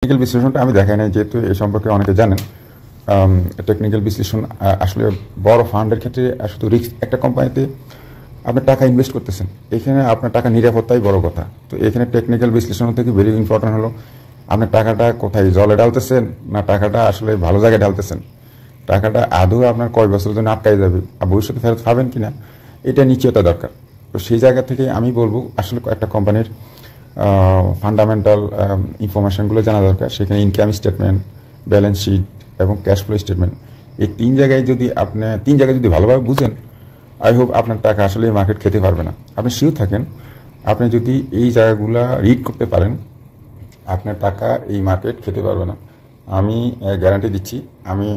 Technical বিশ্লেষণটা আমি দেখাই নাই, যেহেতু এই সম্পর্কে অনেকে জানেন। টেকনিক্যাল বিশ্লেষণ আসলে বড় ফান্ডের ক্ষেত্রে শুধু রিস্ক। একটা কোম্পানিতে আপনি টাকা ইনভেস্ট করতেছেন, এখানে আপনার টাকা নিরাপত্তাই বড় কথা। তো এখানে টেকনিক্যাল বিশ্লেষণ থেকে ভেরি ইম্পর্টেন্ট হলো আপনার টাকাটা কোথায় জলে ঢালতেছেন, না টাকাটা আসলে ভালো জায়গায় ঢালতেছেন, টাকাটা আদৌ আপনার কয় বছরের জন্য আটকাই যাবে আর ভবিষ্যতে ফেরত পাবেন কিনা, এটা নিশ্চয়তা দরকার। তো সেই জায়গা থেকে আমি বলবো আসলে একটা কোম্পানির ফান্ডামেন্টাল ইনফরমেশনগুলো জানা দরকার। সেখানে ইনকাম স্টেটমেন্ট, ব্যালেন্স শিট এবং ক্যাশ ফ্লো স্টেটমেন্ট, এই তিন জায়গায় যদি ভালোভাবে বুঝেন, আই হোপ আপনার টাকা আসলে মার্কেট খেতে পারবে না। আপনি শিওর থাকেন, আপনি যদি এই জায়গাগুলো রিড করতে পারেন, আপনার টাকা এই মার্কেট খেতে পারবে না। আমি গ্যারান্টি দিচ্ছি। আমি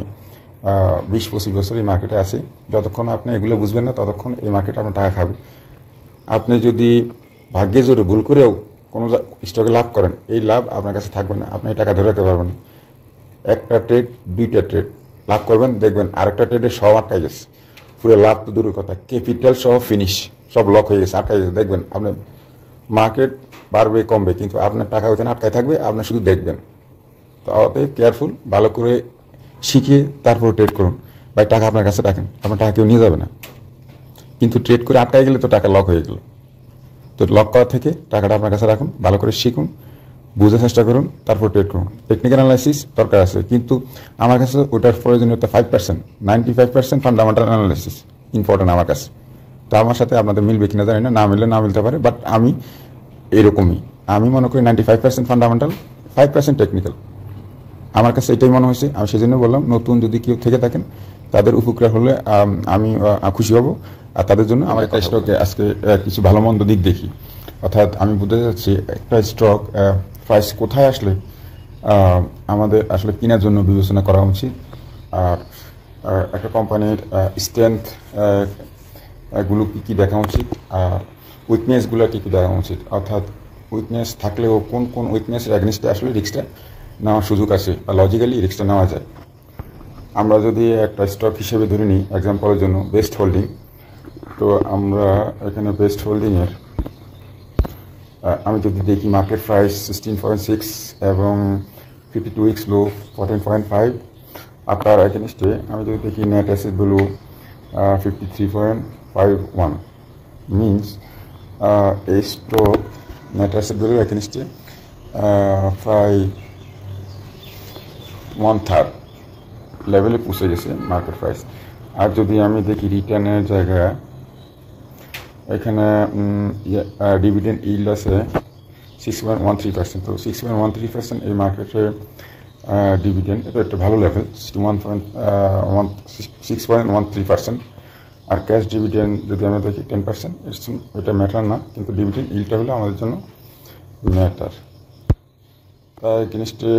20-25 বছর এই মার্কেটে আছি। যতক্ষণ আপনি এগুলো বুঝবেন না, ততক্ষণ এই মার্কেট আপনার টাকা খাবে। আপনি যদি ভাগ্যে জোরে ভুল করেও কোনো স্টকে লাভ করেন, এই লাভ আপনার কাছে থাকবে না, আপনি এই টাকা ধরে রাখতে পারবেন না। একটা ট্রেড, দুইটা ট্রেড লাভ করবেন, দেখবেন আরেকটা ট্রেডে সব আটকাই গেছে। পুরো লাভ তো দূরের কথা, ক্যাপিটাল সহ ফিনিশ, সব লক হয়ে গেছে, আটকাই গেছে। দেখবেন আপনার মার্কেট বাড়বে কমবে, কিন্তু আপনার টাকা ওখানে আটকায় থাকবে, আপনি শুধু দেখবেন। তো অতএব কেয়ারফুল, ভালো করে শিখে তারপর ট্রেড করুন। ভাই টাকা আপনার কাছে রাখেন, আপনার টাকা কেউ নিয়ে যাবে না। কিন্তু ট্রেড করে আটকায় গেলে তো টাকা লক হয়ে গেল। তো লক করা থেকে টাকাটা আপনার কাছে রাখুন, ভালো করে শিখুন, বুঝার চেষ্টা করুন, তারপর ট্রেড করুন। টেকনিক্যাল অ্যানালাইসিস দরকার আছে, কিন্তু আমার কাছে ওটার প্রয়োজনীয়তা 5%, 95% ফান্ডামেন্টাল অ্যানালাইসিস ইম্পর্টেন্ট আমার কাছে। তো আমার সাথে আপনাদের মিলবে কিনা জানি না, না মিললে না মিলতে পারে, বাট আমি এরকমই। আমি মনে করি 95% ফান্ডামেন্টাল, 5% টেকনিক্যাল। আমার কাছে এটাই মনে হয়েছে। আমি সেজন্য বললাম, নতুন যদি কেউ থেকে থাকেন, তাদের উপকার হলে আমি খুশি হব। আর তাদের জন্য আমার একটা স্টকে আজকে কিছু ভালো মন্দ দিক দেখি। অর্থাৎ আমি বুঝতে চাচ্ছি একটা স্টক প্রাইস কোথায় আসলে আমাদের আসলে কেনার জন্য বিবেচনা করা উচিত, আর একটা কোম্পানির স্ট্রেংথ গুলো কী কী দেখা উচিত, আর উইকনেসগুলো কী কী দেখা উচিত। অর্থাৎ উইকনেস থাকলেও কোন কোন উইকনেসের অ্যাগনিস্টে আসলে রিস্কটা নেওয়ার সুযোগ আছে, বা লজিক্যালি রিস্কটা নেওয়া যায়। আমরা যদি একটা স্টক হিসেবে ধরে নিই এক্সাম্পলের জন্য বেস্ট হোল্ডিং, তো আমরা এখানে বেস্ট হোল্ডিংয়ের আমি যদি দেখি মার্কেট প্রাইস 16.6 এবং 52 উইকস লো 14.5, আপনার এগেনস্টে আমি যদি দেখি নেট অ্যাসেট ভ্যালু 53.51, মিনস এই স্টক নেট অ্যাসেট ভ্যালু এগেনস্টে প্রায় 1/3 লেভেলে পৌঁছে গেছে মার্কেট প্রাইস। আর যদি আমি দেখি রিটার্নের জায়গায়, এখানে ডিভিডেন্ড ইল্ড আছে 6.13%। তো 6.13% এই মার্কেটে ডিভিডেন্ড, এটা একটা ভালো লেভেল, 6.13%। আর ক্যাশ ডিভিডেন্ড যদি আমরা দেখি 10%, এটা ম্যাটার না, কিন্তু ডিভিডেন্ড ইল্ডটা হলে আমাদের জন্য ম্যাটার। তাই জিনিসটা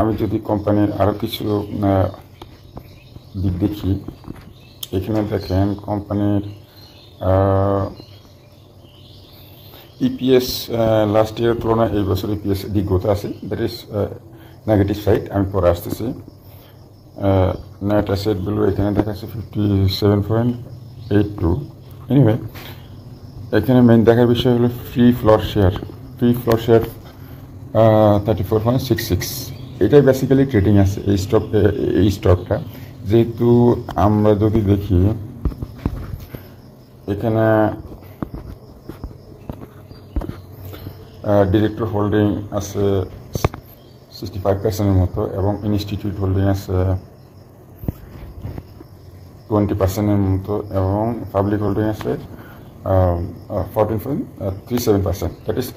আমি যদি কোম্পানির আরও কিছু দিক দেখি, এখানে দেখেন কোম্পানির ইপিএস লাস্ট ইয়ারের তুলনায় এই বছর ইপিএস ডিগ্রোথ আছে, দ্যাট ইজ নেগেটিভ সাইড। আমি পরে আসতেছি। নেট অ্যাসেট ভ্যালু এখানে দেখাচ্ছে 57.82। এনিওয়ে, এখানে মেইন দেখার বিষয় হলো ফ্রি ফ্লোট শেয়ার 34.66। এটাই বেসিক্যালি ট্রেডিং আছে এই স্টকটা। যেহেতু আমরা যদি দেখি এখানে ডিরেক্টর হোল্ডিং আছে 65%-এর মতো, এবং ইনস্টিটিউট হোল্ডিং আছে 20%-এর মতো, এবং পাবলিক হোল্ডিং আছে 14.37%। দ্যাট ইজ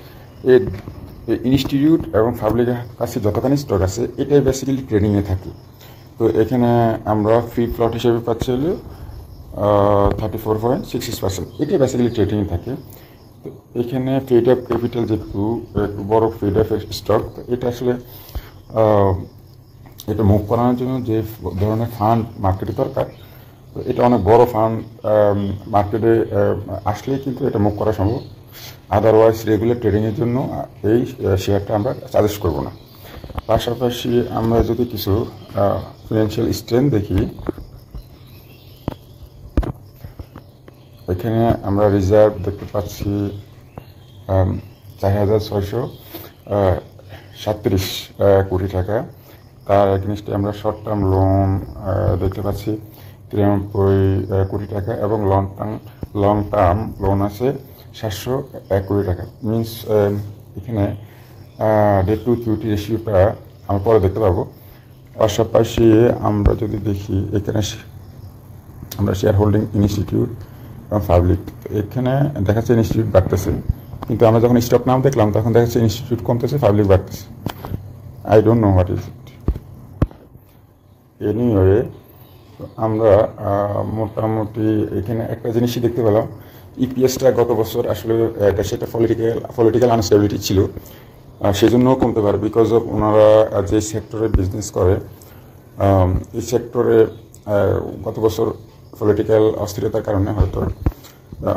ইনস্টিটিউট এবং পাবলিকের কাছে যতখানি স্টক আছে, এটাই বেসিক্যালি ট্রেডিংয়ে থাকে। তো এখানে আমরা ফ্রি ফ্লট হিসেবে পাচ্ছি হলো 34.66%, এটাই বেসিক্যালি ট্রেডিংয়ে থাকে। তো এখানে ফেড আপ ক্যাপিটাল যেহেতু একটু বড় ফেড আপের স্টক, এটা আসলে এটা মুভ করানোর জন্য যে ধরনের ফান্ড মার্কেটে দরকার, তো এটা অনেক বড় ফান্ড, মার্কেটে আসলেই কিন্তু এটা মুভ করা সম্ভব। আদারওয়াইজ রেগুলার ট্রেডিংয়ের জন্য এই শেয়ারটা আমরা সাজেস্ট করব না। পাশাপাশি আমরা যদি কিছু ফিনান্সিয়াল স্ট্রেংথ দেখি, এখানে আমরা রিজার্ভ দেখতে পাচ্ছি 4,637 কোটি টাকা। তার এগেনস্টে আমরা শর্ট টার্ম লোন দেখতে পাচ্ছি 93 কোটি টাকা, এবং লং টার্ম লোন আছে 701 কোটি টাকা। মিনস এখানে ডেট টু ইকুইটি রেশিওটা আমরা পরে দেখতে পাবো। পাশাপাশি আমরা যদি দেখি, এখানে আমরা শেয়ার হোল্ডিং ইনস্টিটিউট এবং পাবলিক, এখানে দেখাচ্ছে ইনস্টিটিউট বাড়তেছে, কিন্তু আমরা যখন স্টক নাম দেখলাম তখন দেখাচ্ছে ইনস্টিটিউট কমতেছে, পাবলিক বাড়তেছে। I don't know what is it. Anyway, আমরা মোটামুটি এখানে একটা জিনিসই দেখতে পেলাম, ইপিএসটা গত বছর আসলে সেটা পলিটিক্যাল আনস্টেবিলিটি ছিল, সেজন্য কমতে পারে, বিকজ অফ ওনারা যে সেক্টরে বিজনেস করে এই সেক্টরে গত বছর পলিটিক্যাল অস্থিরতার কারণে হয়তো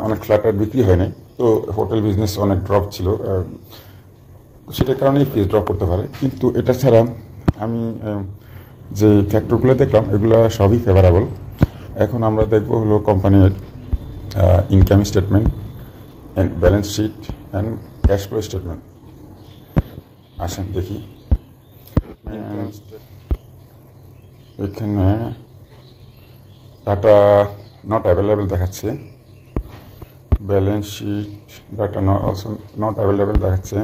অনেক ফ্ল্যাটের বিক্রি হয় নাই, তো হোটেল বিজনেস অনেক ড্রপ ছিল, সেটার কারণে ইপিএস ড্রপ করতে পারে। কিন্তু এটা ছাড়া আমি যে ফ্যাক্টরগুলো দেখলাম এগুলো সবই ফেভারেবল। এখন আমরা দেখব হলো কোম্পানির income statement, balance sheet and cash flow statement. আসেন দেখি, এখানে ডাটা নট অ্যাভেলেবেল দেখাচ্ছে, balance sheet data also not available দেখাচ্ছে,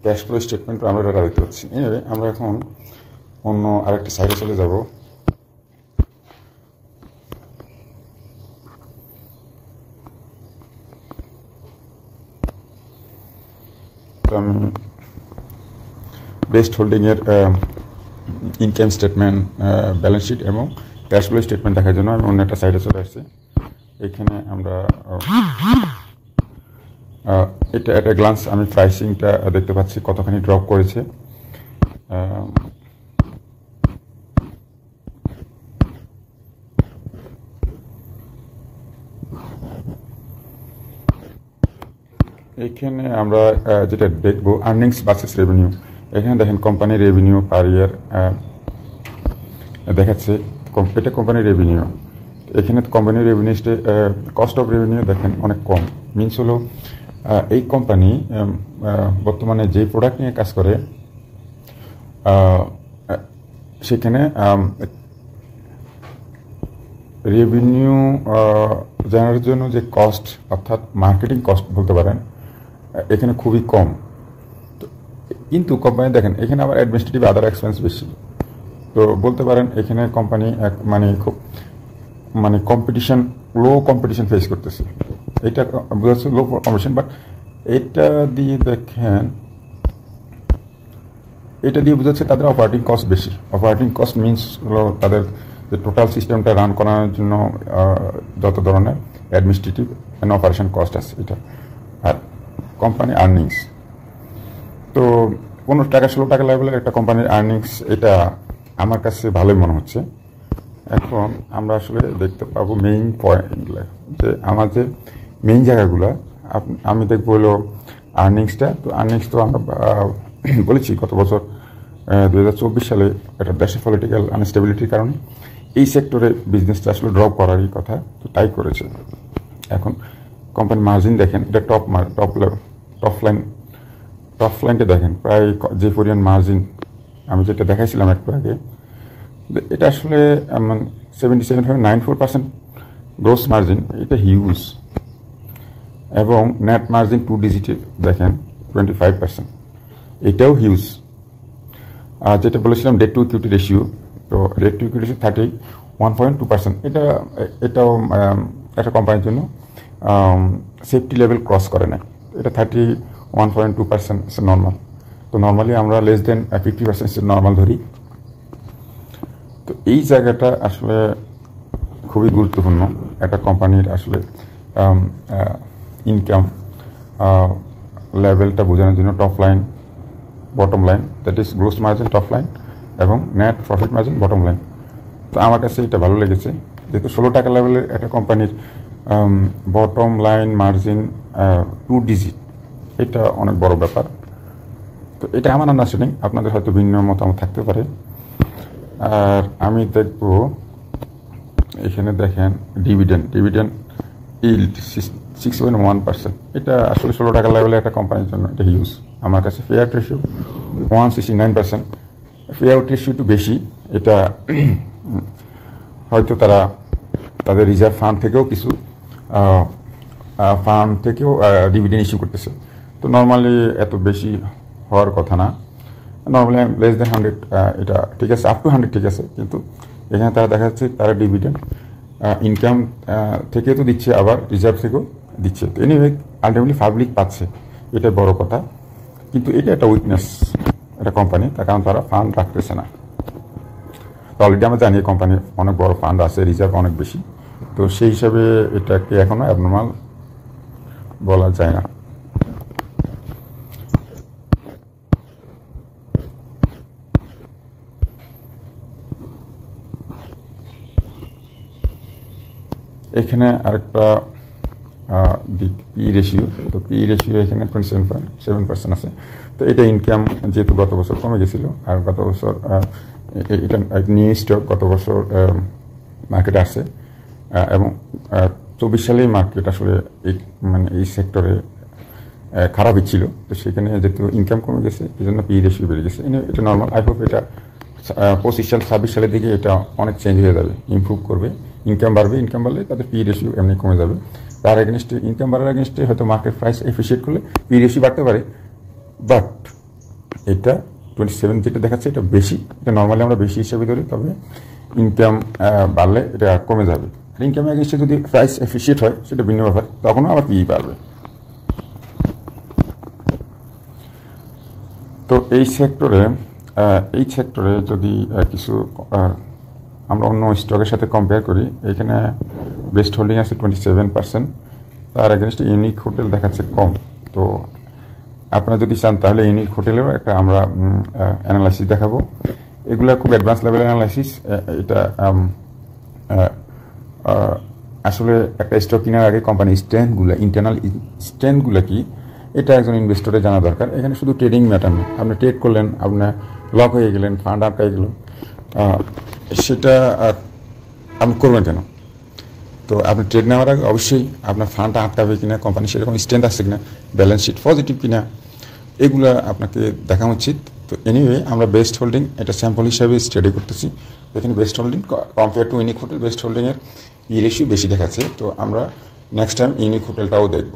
ক্যাশ ফ্লো স্টেটমেন্টও আমরা ডাটা দেখতে পাচ্ছি। এনিওয়ে, আমরা এখন অন্য আরেকটি সাইডে চলে যাব। আমি বেস্ট হোল্ডিংয়ের ইনকাম স্টেটমেন্ট, ব্যালেন্স শিট এবং ক্যাশ ফ্লো স্টেটমেন্ট দেখার জন্য আমি অন্য একটা সাইডে চলে আসছি। এখানে আমরা এটা একটা গ্লান্স আমি প্রাইসিংটা দেখতে পাচ্ছি কতখানি ড্রপ করেছে। এখানে আমরা যেটা দেখবো আর্নিংস ভার্সেস রেভিনিউ। এখানে দেখেন কোম্পানির রেভিনিউ পার ইয়ার দেখাচ্ছে, এটা কোম্পানির রেভিনিউ। এখানে কোম্পানির রেভিনিউ কস্ট অফ রেভিনিউ দেখেন অনেক কম। মিনস হলো এই কোম্পানি বর্তমানে যে প্রোডাক্ট নিয়ে কাজ করে সেখানে রেভিনিউ জেনারের জন্য যে কস্ট, অর্থাৎ মার্কেটিং কস্ট বলতে পারেন, এখানে খুবই কম। কিন্তু কোম্পানি দেখেন এখানে আবার অ্যাডমিনিস্ট্রেটিভ আদার এক্সপেন্স বেশি। তো বলতে পারেন এখানে কোম্পানি খুব কম্পিটিশন, লো কম্পিটিশন ফেস করতেছে। এটা বোঝাচ্ছে লো কম্পিটিশন, বাট এটা দিয়ে দেখেন, এটা দিয়ে বোঝাচ্ছে তাদের অপারেটিং কস্ট বেশি। অপারেটিং কস্ট মিনস হলো তাদের যে টোটাল সিস্টেমটা রান করার জন্য যত ধরনের অ্যাডমিনিস্ট্রেটিভ অ্যান্ড অপারেশন কস্ট আছে এটা। আর কোম্পানি আর্নিংস তো 15 টাকা 16 টাকা লেভেলের একটা কোম্পানির আর্নিংস, এটা আমার কাছে ভালোই মনে হচ্ছে। এখন আমরা আসলে দেখতে পাবো মেইন পয়েন্টগুলো, যে আমার যে মেইন জায়গাগুলো আমি দেখবো হলো আর্নিংসটা। তো আর্নিংস তো আমরা বলেছি গত বছর 2024 সালে একটা দেশের পলিটিক্যাল আনস্টেবিলিটির কারণে এই সেক্টরে বিজনেসটা আসলে ড্রপ করারই কথা, তো তাই করেছে। এখন কোম্পানির মার্জিন দেখেন, এটা টপ লাইনটা দেখেন, প্রায় যে পরিমাণ মার্জিন আমি যেটা দেখাইছিলাম একটু আগে, এটা আসলে 77.94% গ্রোস মার্জিন, এটা হিউজ। এবং নেট মার্জিন 2 ডিজিটে দেখেন 25%, এটাও হিউজ। আর যেটা বলেছিলাম ডেট টু ইকুইটি রেশিও, তো ডেট টু ইকুইটি রেশিও 31.2%, এটাও একটা কোম্পানির জন্য সেফটি লেভেল ক্রস করে না। এটা 31.2% নর্মাল। তো নর্মালি আমরা লেস দেন 50% নর্মাল ধরি। তো এই জায়গাটা আসলে খুবই গুরুত্বপূর্ণ একটা কোম্পানির আসলে ইনকাম লেভেলটা বোঝানোর জন্য। Top line, bottom line, that is gross margin top line এবং net profit margin bottom line. তো আমার কাছে এটা ভালো লেগেছে যেহেতু 16 টাকা লেভেলের একটা কোম্পানির বটম লাইন মার্জিন 2 ডিজিট, এটা অনেক বড় ব্যাপার। তো এটা আমার আন্ডারস্ট্যান্ডিং, আপনাদের হয়তো ভিন্ন মতামত থাকতে পারে। আর আমি দেখব এখানে দেখেন ডিভিডেন্ড ইল্ড 6.1%। এটা আসলে 16 টাকা লেভেলে একটা কোম্পানির জন্য এটা হিউজ। আমার কাছে পেআউট রেশিও 169%। পেআউট রেশিও একটু বেশি, এটা হয়তো তারা তাদের রিজার্ভ ফান্ড থেকেও কিছু ডিভিডেন্ড ইস্যু করতেছে। তো নর্মালি এত বেশি হওয়ার কথা না, নর্মালি লেস দেন 100 এটা ঠিক আছে, আপ টু 100 ঠিক আছে। কিন্তু এখানে তারা দেখা যাচ্ছে তারা ডিভিডেন্ড ইনকাম থেকে তো দিচ্ছে, আবার রিজার্ভ থেকেও দিচ্ছে। তো এনিওয়ে আলটিমেটলি পাবলিক পাচ্ছে, এটা বড় কথা। কিন্তু এটা একটা উইকনেস একটা কোম্পানি, তার কারণ তারা ফান্ড রাখতেছে না। তো অলরেডি আমরা জানি কোম্পানির অনেক বড় ফান্ড আছে, রিজার্ভ অনেক বেশি। তো সেই হিসাবে এটাকে এখনও অ্যাবনর্মাল বলা যায় না। এখানে আরেকটা দিক পি রেশিও। তো পি রেশিও এখানে 27.7% আছে। তো এটা ইনকাম যেহেতু গত বছর কমে গেছিলো, আর গত বছর এটা নিউ স্টক গত বছর মার্কেটে আসে, এবং 24 সালেই মার্কেট আসলে এই সেক্টরে খারাপই ছিল। তো সেখানে যেহেতু ইনকাম কমে গেছে, এই জন্য পি রেশিও বেড়ে গেছে। এটা নর্মাল। আই হোপ এটা 25 সাল 26 সালের দিকে এটা অনেক চেঞ্জ হয়ে যাবে, ইমপ্রুভ করবে, ইনকাম বাড়বে। ইনকাম বাড়লে তাদের পি রেশিও এমনি কমে যাবে। তার এগেনস্টে ইনকাম বাড়ার এগেনস্টে হয়তো মার্কেট প্রাইস এফিসিয়েট করলে পি রেশিও বাড়তে পারে। বাট এটা 27 যেটা দেখাচ্ছে এটা বেশি, এটা নর্মালি আমরা বেশি হিসাবে ধরি। তবে ইনকাম বাড়লে এটা কমে যাবে। ইনকাম এগেনস্টে যদি প্রাইস এফিসিয়েট হয় সেটা ভিন্ন ব্যাপার, তখনও আবার পি বাড়বে। তো এই সেক্টরে যদি কিছু আমরা অন্য স্টকের সাথে কম্পেয়ার করি, এখানে বেস্ট হোল্ডিং আছে 27%, তার এগেনস্টে ইউনিক হোটেল দেখাচ্ছে কম। তো আপনারা যদি চান তাহলে ইউনিক হোটেলেরও একটা আমরা অ্যানালাইসিস দেখাবো। এগুলো খুব অ্যাডভান্স লেভেলের অ্যানালাইসিস। এটা আসলে একটা স্টক কেনার আগে কোম্পানির স্ট্রেংথগুলো, ইন্টারনাল স্ট্রেংথগুলো কি, এটা একজন ইনভেস্টরের জানা দরকার। এখানে শুধু ট্রেডিং ম্যাটার না, আপনি ট্রেড করলেন, আপনার লক হয়ে গেলেন, ফান্ড আটকাই গেল, সেটা আপনি করবেন কেন? তো আপনি ট্রেড নেওয়ার আগে অবশ্যই আপনার ফান্ডটা আটকাবে কিনা, কোম্পানি সেরকম স্ট্রেংথ আছে কিনা, ব্যালেন্স শিট পজিটিভ কিনা, এগুলো আপনাকে দেখা উচিত। তো এনিওয়ে আমরা বেস্ট হোল্ডিং এটা স্যাম্পল হিসাবে স্টাডি করতেছি। এখানে Best Holding compare to Unique Hotel, Best হোল্ডিংয়ের ই রেশিও বেশি দেখাচ্ছে। তো আমরা নেক্সট টাইম ইউনিক হোটেলটাও দেখব।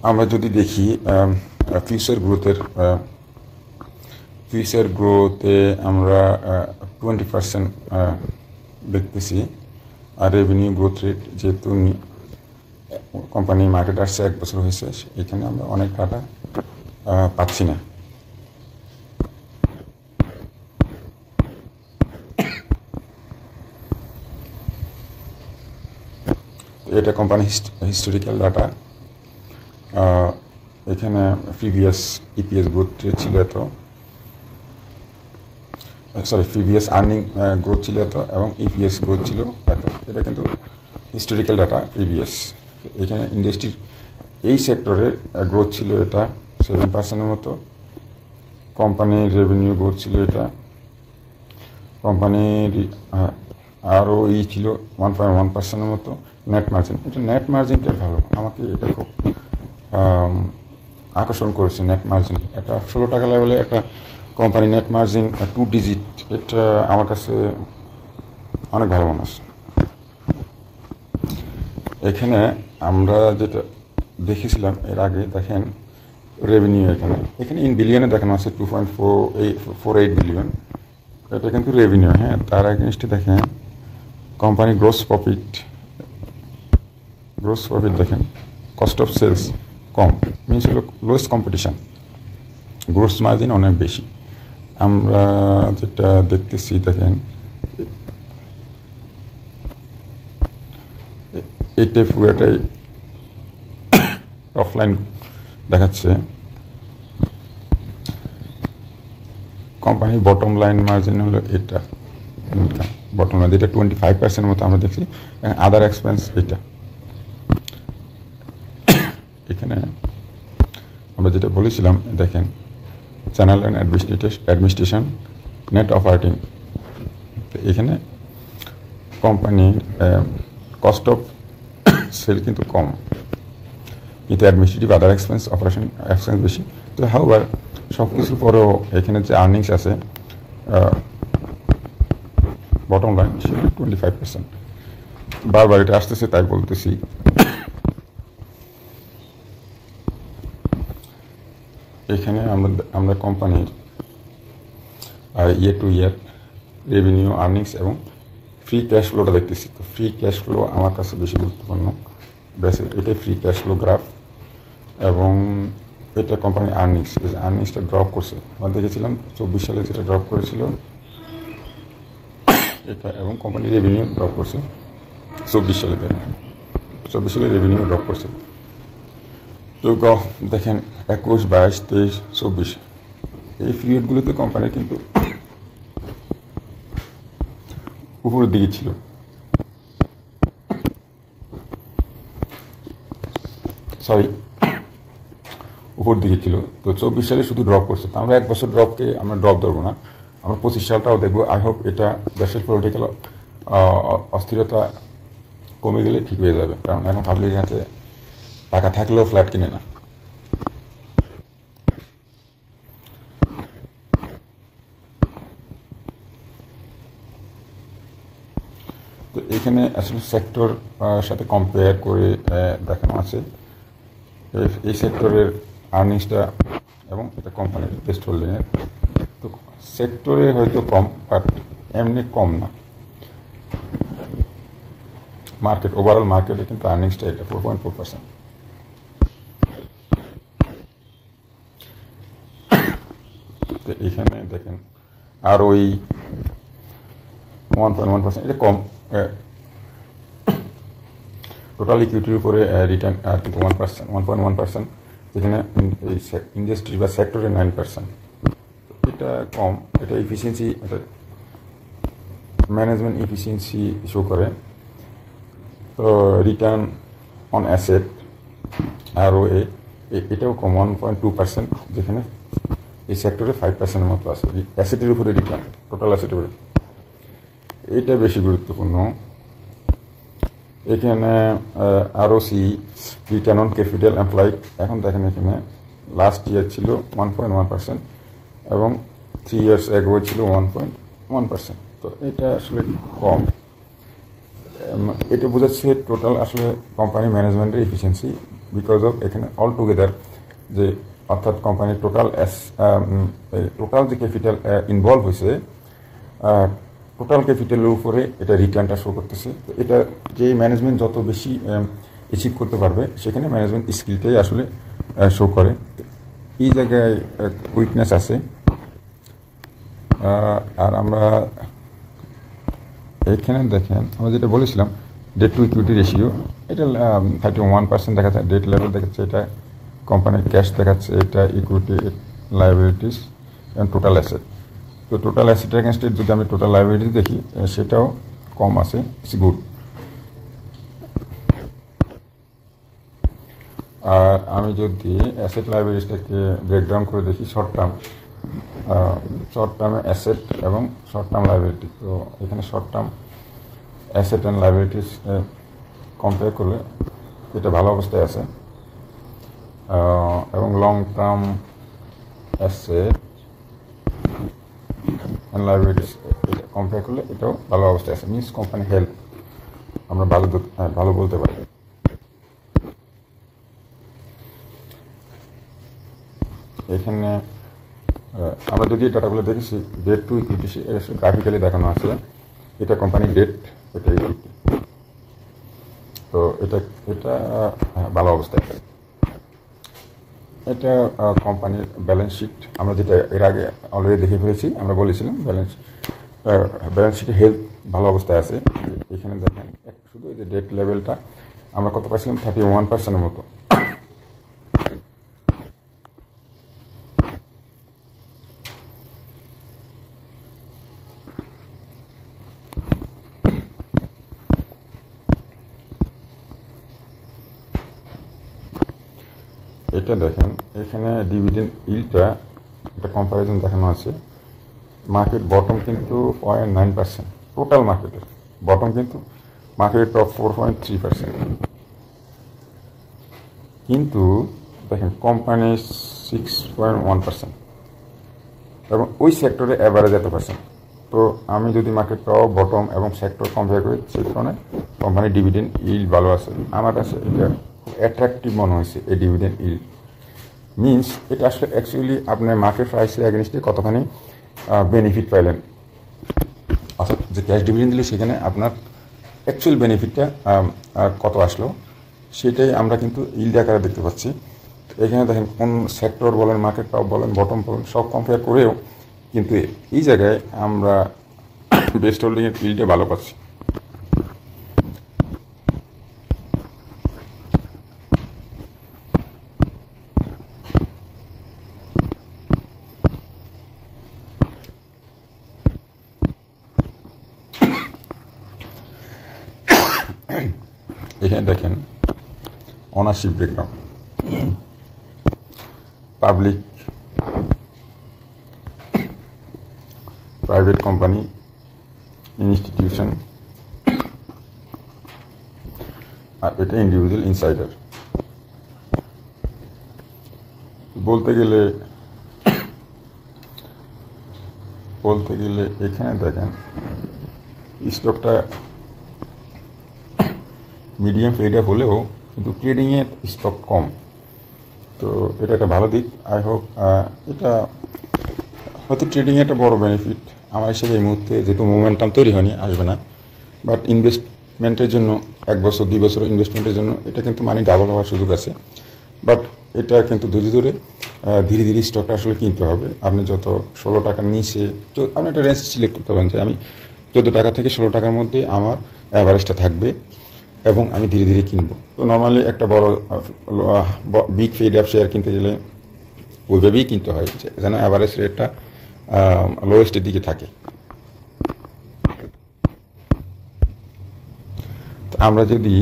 আমরা যদি দেখি ফিউচার গ্রোথে আমরা 20% দেখতেছি। আর রেভিনিউ গ্রোথ রেট যেহেতু কোম্পানি মার্কেট আসছে 1 বছর হয়েছে, এখানে আমরা অনেক টাকা পাচ্ছি না। এটা কোম্পানি হিস্টোরিক্যাল ডাটা। এখানে প্রিভিয়াস ইপিএস গ্রোথ ছিল এত, প্রিভিয়াস আর্নিং গ্রোথ ছিল এত, এবং ইপিএস গ্রোথ ছিল এত। এটা কিন্তু হিস্টোরিক্যাল ডাটা প্রিভিয়াস। এখানে ইন্ডাস্ট্রির এই সেক্টরের গ্রোথ ছিল এটা 7%-এর মতো। কোম্পানির রেভিনিউ গ্রোথ ছিল এটা, কোম্পানির আরও ছিল 1.1%-এর মতো। নেট মার্জিন, এটা নেট মার্জিনটা ভালো, আমাকে এটা খুব আকর্ষণ করেছে। নেট মার্জিন এটা 16 টাকা লেভেলে একটা কোম্পানি নেট মার্জিন 2 ডিজিট, এটা আমার কাছে অনেক ভালো মনে হচ্ছে। এখানে আমরা যেটা দেখেছিলাম এর আগে, দেখেন রেভিনিউ এখানে ইন বিলিয়নে দেখানো আছে 2.48 বিলিয়ন। এটা কিন্তু রেভিনিউ। হ্যাঁ, তার এগেনস্টে দেখেন কোম্পানি গ্রোস প্রফিট দেখেন, কস্ট অফ সেলস কম, মিনস হলো লোয়েস্ট কম্পিটিশান, গ্রোস মার্জিন অনেক বেশি। আমরা যেটা দেখতেছি দেখেন এইটাই পুরোটাই অফলাইন দেখাচ্ছে। কোম্পানির বটম লাইন মার্জিন হলো এটা, বটম লাইন যেটা 25% মতো আমরা দেখছি। আদার এক্সপেন্স এটা, এখানে আমরা যেটা বলেছিলাম দেখেন, channel and administration, net operating. এখানে কোম্পানির কস্ট অফ সেল কিন্তু কম, কিন্তু অ্যাডমিনিস্ট্রেটিভ আদার এক্সপেন্স, অপারেশন এক্সপেন্স বেশি। তো হাউবার সব কিছুর পরেও এখানে যে আর্নিংস আছে বটম লাইন সেটা 25%। বারবার এটা আসতেছে তাই বলতেছি। এখানে আমরা কোম্পানির ইয়ার টু ইয়ার রেভিনিউ, আর্নিংস এবং ফ্রি ক্যাশ ফ্লোটা দেখতেছি। তো ফ্রি ক্যাশ ফ্লো আমার কাছে বেশি গুরুত্বপূর্ণ। এটাই ফ্রি ক্যাশ ফ্লো গ্রাফ, এবং এটা কোম্পানির আর্নিংসটা ড্রপ করছে। আমরা দেখেছিলাম 24 সালে যেটা ড্রপ করেছিল এটা, এবং কোম্পানির রেভিনিউ ড্রপ করছে 24 সালে রেভিনিউ ড্রপ করছে। তো দেখেন 21, 22, 23, 24 এই পিরিয়ডগুলোতে কোম্পানির কিন্তু উপরের দিকে ছিল। উপর দিকে ছিল। তো 24 সালে শুধু ড্রপ করছে। তো আমরা 1 বছর ড্রপকে আমরা ড্রপ ধরবো না, আমরা 25 সালটাও দেখবো। আই হোপ এটা দেশের পলিটিক্যাল অস্থিরতা কমে গেলে ঠিক হয়ে যাবে, কারণ এখন পাবলিকের হাতে টাকা থাকলেও ফ্ল্যাট কিনে না। তো এখানে আসলে সেক্টর সাথে কম্পেয়ার করে দেখানো আছে এই সেক্টরের আর্নিংসটা, এবং এটা কোম্পানির বেস্ট হোল্ডিংয়ের। তো সেক্টরে হয়তো কম, বাট এমনি কম না। ওভারঅল মার্কেটে কিন্তু আর্নিংসটা এটা 4.4%। তো এখানে দেখেন আর ওই 1.1%, এটা কম। টোটাল ইকুইটির উপরে রিটার্ন কিন্তু 1.1%, যেখানে ইন্ডাস্ট্রি বা সেক্টরে 9%। এটা কম। এটা এফিসিয়েন্সি, এটা ম্যানেজমেন্ট এফিসিয়েন্সি শো করে। তো রিটার্ন অন অ্যাসেট ROA এটাও কম, 1.2%, যেখানে এই সেক্টরে 5% মতো আছে। অ্যাসেটের উপরে রিটার্ন, টোটাল অ্যাসেটের উপরে, এটা বেশি গুরুত্বপূর্ণ। এখানে ROC, return on capital employed, এখন দেখেন এখানে লাস্ট ইয়ার ছিল 1.1%, এবং 3 years ago ছিল 1.1%। তো এটা আসলে কম। এটা বোঝাচ্ছে টোটাল আসলে কোম্পানি ম্যানেজমেন্টের এফিসিয়েন্সি, বিকজ অফ এখানে অল টুগেদার যে, অর্থাৎ কোম্পানির টোটাল যে ক্যাপিটাল ইনভলভ হয়েছে, টোটাল ক্যাপিটালের উপরে এটা রিটার্নটা শো করতেছে। তো এটা যে ম্যানেজমেন্ট যত বেশি অ্যাচিভ করতে পারবে, সেখানে ম্যানেজমেন্ট স্কিলটাই আসলে শো করে। এই জায়গায় উইকনেস আছে। আর আমরা এখানে দেখেন, আমরা যেটা বলেছিলাম ডেট টু ইকুইটি রেশিও, এটা 31% দেখাচ্ছে। ডেট লেভেল দেখাচ্ছে, এটা কোম্পানির ক্যাশ দেখাচ্ছে, এটা ইকুইটি, লাইবিলিটিস এবং টোটাল অ্যাসেট। তো টোটাল অ্যাসেট এগেনস্টে যদি আমি টোটাল লাইবিলিটিস দেখি, সেটাও কম আছে, ইটস গুড। আর আমি যদি অ্যাসেট লাইবিলিটিসটাকে ব্রেকডাউন করে দেখি, শর্ট টার্মে অ্যাসেট এবং শর্ট টার্ম লাইবিলিটি। তো এখানে short term asset and liabilities compare করলে এটা ভালো অবস্থায় আছে, এবং long term asset and liabilities compare করলে এটাও ভালো অবস্থায় আছে। মিনস কোম্পানি হেলথ আমরা ভালো বলতে পারি। এখানে আমরা যদি ডাটাগুলো দেখেছি, ডেট টু ইকুইটি গ্রাফিক্যালি দেখানো আছে। এটা কোম্পানির ডেট, এটা ইকুইটি। তো এটা ভালো অবস্থায় আছে। এটা কোম্পানির ব্যালেন্স শিট, আমরা যেটা এর আগে অলরেডি দেখে ফেলেছি। আমরা বলেছিলাম ব্যালেন্স শিটের হেলথ ভালো অবস্থায় আছে। এখানে দেখেন শুধু এই যে ডেট লেভেলটা আমরা কত পাইছিলাম 31% মতো। এটা দেখেন, এখানে ডিভিডেন্ড ইল্ডটা একটা কম্পারিজন দেখানো আছে। মার্কেট বটম কিন্তু 0.9%, টোটাল মার্কেটের বটম, কিন্তু মার্কেট টপ 4.3%, কিন্তু দেখেন কোম্পানি 6.1%, এবং ওই সেক্টরে অ্যাভারেজ এত পার্সেন্ট। তো আমি যদি মার্কেট টপ, বটম এবং সেক্টর কম্পেয়ার করি, সেই কারণে কোম্পানির ডিভিডেন্ড ইল্ড ভালো আছে। আমার কাছে এটা খুব অ্যাট্রাকটিভ মনে হয়েছে। এই ডিভিডেন্ড ইল্ড মিনস এটা আসলে অ্যাকচুয়ালি আপনার মার্কেট প্রাইসের অ্যাগেনস্টে কতখানি বেনিফিট পাইলেন, অর্থাৎ যে ক্যাশ ডিভিডেন্ড দিলে সেখানে আপনার অ্যাকচুয়াল বেনিফিটটা কত আসলো, সেটাই আমরা কিন্তু ইল্ড আকারে দেখতে পাচ্ছি। এখানে দেখেন কোন সেক্টর বলেন, মার্কেট টপ বলেন, বটম বলেন, সব কম্পেয়ার করেও কিন্তু এই জায়গায় আমরা বেস্ট হোল্ডিংয়ের ইল্ডে ভালো পাচ্ছি। এখানে দেখেন ownership breakdown, public, private company, institution, আর এটা ইন্ডিভিজুয়াল ইনসাইডার। বলতে গেলে এখানে দেখেন স্টকটা মিডিয়াম ট্রেডার হলেও কিন্তু ট্রেডিংয়ের স্টক কম, তো এটা একটা ভালো দিক। আই হোপ এটা হয়তো ট্রেডিংয়ে একটা বড় বেনিফিট আমার হিসেবে এই মুহূর্তে, যেহেতু মোমেন্টাম তৈরি হয়নি, আসবে না। বাট ইনভেস্টমেন্টের জন্য 1 বছর 2 বছর ইনভেস্টমেন্টের জন্য এটা কিন্তু মানি ডাবল হওয়ার সুযোগ আছে। বাট এটা কিন্তু ধীরে ধীরে স্টকটা আসলে কিনতে হবে। আপনি যত 16 টাকার নিচে, আপনি একটা রেঞ্জ সিলেক্ট করতে পারেন যে আমি 14 টাকা থেকে 16 টাকার মধ্যে আমার অ্যাভারেজটা থাকবে এবং আমি ধীরে ধীরে কিনবো। তো নর্মালি একটা বড় বিগ ফিড অ্যাপ শেয়ার কিনতে গেলে ওইভাবেই কিনতে হয় যেন অ্যাভারেজ রেটটা লোয়েস্টের দিকে থাকে। আমরা যদি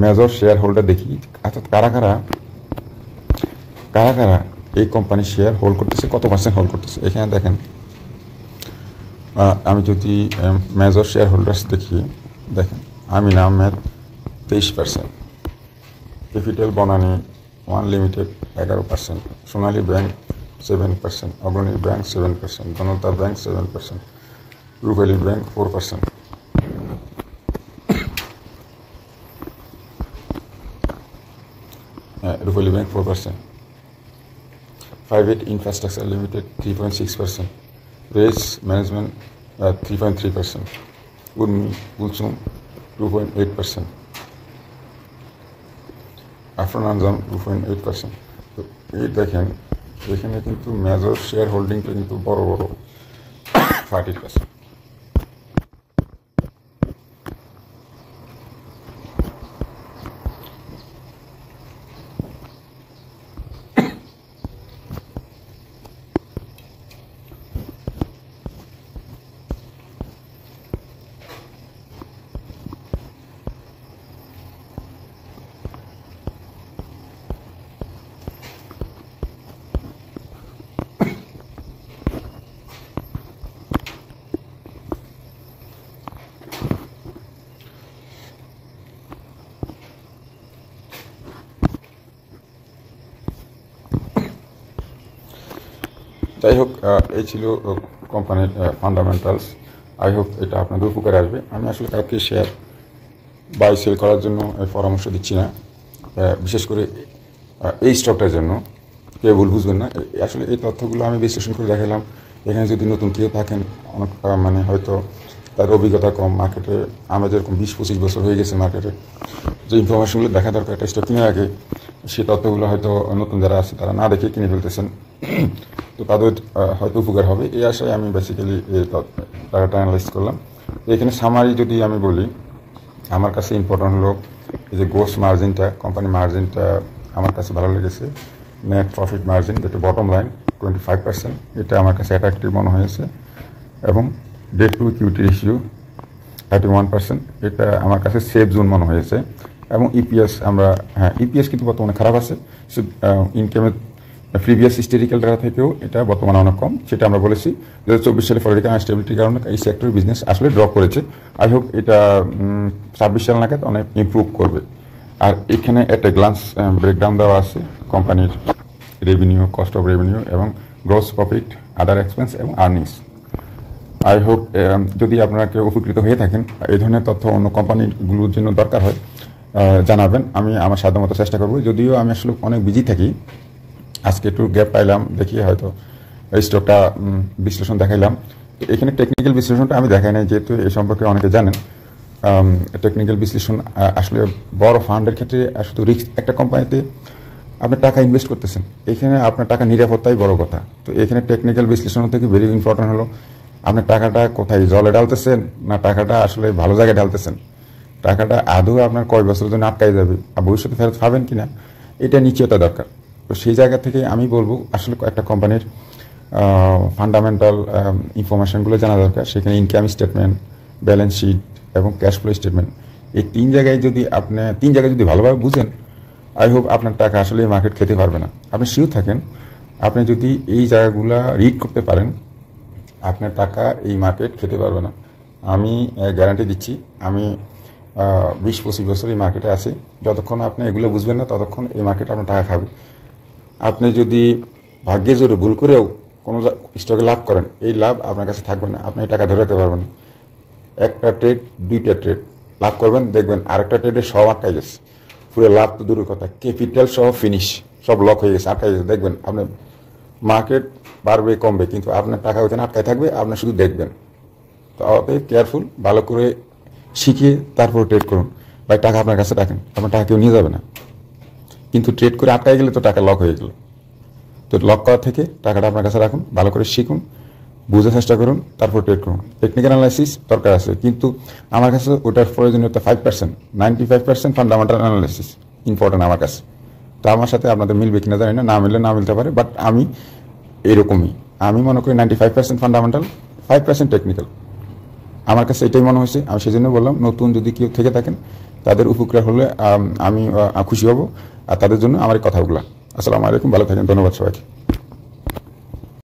মেজর শেয়ার হোল্ডার দেখি, অর্থাৎ কারা কারা এই কোম্পানির শেয়ার হোল্ড করতেছে, কত পার্সেন্ট হোল্ড করতেছে, এখানে দেখেন। আমি যদি মেজর শেয়ার হোল্ডার্স দেখি, দেখেন Amin Ahmed 23%, capital Banani 1 limited 11%, Sonali bank 7%, Agrani bank 7%, Janata bank 7%, Rupali bank 4%, Rupali bank 4%, private infrastructure limited 3.6%, race management 3.3%, Urmi Kulsum 2.8%, Afran Anjam 2.8%। তো এই দেখেন এখানে কিন্তু মেজর শেয়ার হোল্ডিংটা কিন্তু বড় 30%। যাই হোক, এই ছিল কোম্পানির ফান্ডামেন্টালস। আই হোপ এটা আপনাদের উপকারে আসবে। আমি আসলে কাউকে শেয়ার বাই সেল করার জন্য পরামর্শ দিচ্ছি না, বিশেষ করে এই স্টকটার জন্য। কেউ ভুল বুঝবেন না, আসলে এই তথ্যগুলো আমি বিশ্লেষণ করে দেখালাম। এখানে যদি নতুন কেউ থাকেন, অনেক মানে হয়তো তার অভিজ্ঞতা কম, মার্কেটে আমরা যেরকম 20-25 বছর হয়ে গেছে মার্কেটে, যে ইনফরমেশনগুলো দেখা দরকার একটা স্টক কেনার আগে, সেই তথ্যগুলো হয়তো নতুন যারা আছে তারা না দেখে কিনে ফেলতেছেন। তো তাদের হয়তো উপকার হবে, এই আশায় আমি বেসিক্যালি এই টাকাটা অ্যানালাইজ করলাম। এখানে সামারি যদি আমি বলি, আমার কাছে ইম্পর্টেন্ট হলো এই যে গোস মার্জিনটা, কোম্পানি মার্জিনটা আমার কাছে ভালো লেগেছে। নেট প্রফিট মার্জিন, যেটা বটম লাইন 25%, এটা আমার কাছে অ্যাট্রাক্টিভ মনে হয়েছে। এবং ডেট টু ইকুইটি রেশিও 31%, এটা আমার কাছে সেফ জোন মনে হয়েছে। এবং ইপিএস ইপিএস কিন্তু বর্তমানে খারাপ আছে, ইনকামের প্রিভিয়াস হিস্টোরিক্যাল ডাটা থেকেও এটা বর্তমানে অনেক কম। সেটা আমরা বলেছি 2024 সালে পলিটিক্যাল আনস্টেবিলিটির কারণে এই সেক্টর বিজনেস আসলে ড্রপ করেছে। আই হোপ এটা 26 সাল নাগাদ অনেক ইমপ্রুভ করবে। আর এখানে একটা গ্লান্স ব্রেকডাউন দেওয়া আছে কোম্পানির রেভিনিউ, কস্ট অফ রেভিনিউ এবং গ্রস প্রফিট, আদার এক্সপেন্স এবং আর্নিংস। আই হোপ যদি আপনারা কেউ উপকৃত হয়ে থাকেন, এই ধরনের তথ্য অন্য কোম্পানিগুলোর জন্য দরকার হয়, জানাবেন। আমি আমার সাধ্যমতো চেষ্টা করব। যদিও আমি আসলে অনেক বিজি থাকি, আজকে একটু গ্যাপ পাইলাম, দেখি হয়তো এই স্টকটা বিশ্লেষণ দেখাইলাম। তো এখানে টেকনিক্যাল বিশ্লেষণটা আমি দেখাই নাই, যেহেতু এই সম্পর্কে অনেকে জানেন। টেকনিক্যাল বিশ্লেষণ আসলে বড় ফান্ডের ক্ষেত্রে শুধু রিস্ক। একটা কোম্পানিতে আপনি টাকা ইনভেস্ট করতেছেন, এখানে আপনার টাকা নিরাপত্তাই বড় কথা। তো এখানে টেকনিক্যাল বিশ্লেষণ থেকে ভেরি ইম্পর্টেন্ট হলো আপনার টাকাটা কোথায়, জলে ঢালতেছেন না টাকাটা আসলে ভালো জায়গায় ঢালতেছেন, টাকাটা আদৌ আপনার কয় বছরের জন্য আটকাই যাবে আর ভবিষ্যতে ফেরত পাবেন কিনা, এটা নিশ্চয়তা দরকার। তো সেই জায়গা থেকে আমি বলবো আসলে একটা কোম্পানির ফান্ডামেন্টাল ইনফরমেশনগুলো জানা দরকার। সেখানে ইনকাম স্টেটমেন্ট, ব্যালেন্স শিট এবং ক্যাশ ফ্লো স্টেটমেন্ট, এই তিন জায়গায় যদি ভালোভাবে বুঝেন, আই হোপ আপনার টাকা আসলে মার্কেট খেতে পারবে না। আপনি শিওর থাকেন, আপনি যদি এই জায়গাগুলো রিড করতে পারেন, আপনার টাকা এই মার্কেট খেতে পারবে না। আমি গ্যারান্টি দিচ্ছি। আমি 20-25 বছর এই মার্কেটে আছি। যতক্ষণ আপনি এগুলো বুঝবেন না, ততক্ষণ এই মার্কেট আপনার টাকা খাবে। আপনি যদি ভাগ্যে জোরে ভুল করেও কোনো স্টকে লাভ করেন, এই লাভ আপনার কাছে থাকবে না, আপনি এই টাকা ধরে রাখতে পারবেন না। একটা ট্রেড, দুইটা ট্রেড লাভ করবেন, দেখবেন আরেকটা ট্রেডে সব আটকাই গেছে। পুরো লাভ তো দূরের কথা, ক্যাপিটাল সহ ফিনিশ, সব লক হয়ে গেছে, আটকাই গেছে। দেখবেন আপনি মার্কেট বাড়বে কমবে, কিন্তু আপনার টাকা ওইখানে আটকায় থাকবে, আপনি শুধু দেখবেন। তো অতএব কেয়ারফুল, ভালো করে শিখে তারপর ট্রেড করুন। ভাই টাকা আপনার কাছে রাখেন, আপনার টাকা কেউ নিয়ে যাবে না। কিন্তু ট্রেড করে আটকায় গেলে তো টাকা লক হয়ে গেল। তো লক করা থেকে টাকাটা আপনার কাছে রাখুন, ভালো করে শিখুন, বুঝার চেষ্টা করুন, তারপর ট্রেড করুন। টেকনিক্যাল অ্যানালাইসিস দরকার আছে, কিন্তু আমার কাছে ওটার প্রয়োজনীয়তা 5%, 95% ফান্ডামেন্টাল অ্যানালাইসিস ইম্পর্টেন্ট আমার কাছে। তো আমার সাথে আপনাদের মিলবে কিনা জানি না, না মিললে না মিলতে পারে, বাট আমি এরকমই। আমি মনে করি 95% ফান্ডামেন্টাল, 5% টেকনিক্যাল। আমার কাছে এটাই মনে হয়েছে। আমি সেই জন্য বললাম, নতুন যদি কেউ থেকে থাকেন, তাদের উপকার হলে আমি খুশি হব। আর তাদের জন্য আমার এই কথাগুলো। আসসালামু আলাইকুম, ভালো থাকেন, ধন্যবাদ সবাইকে।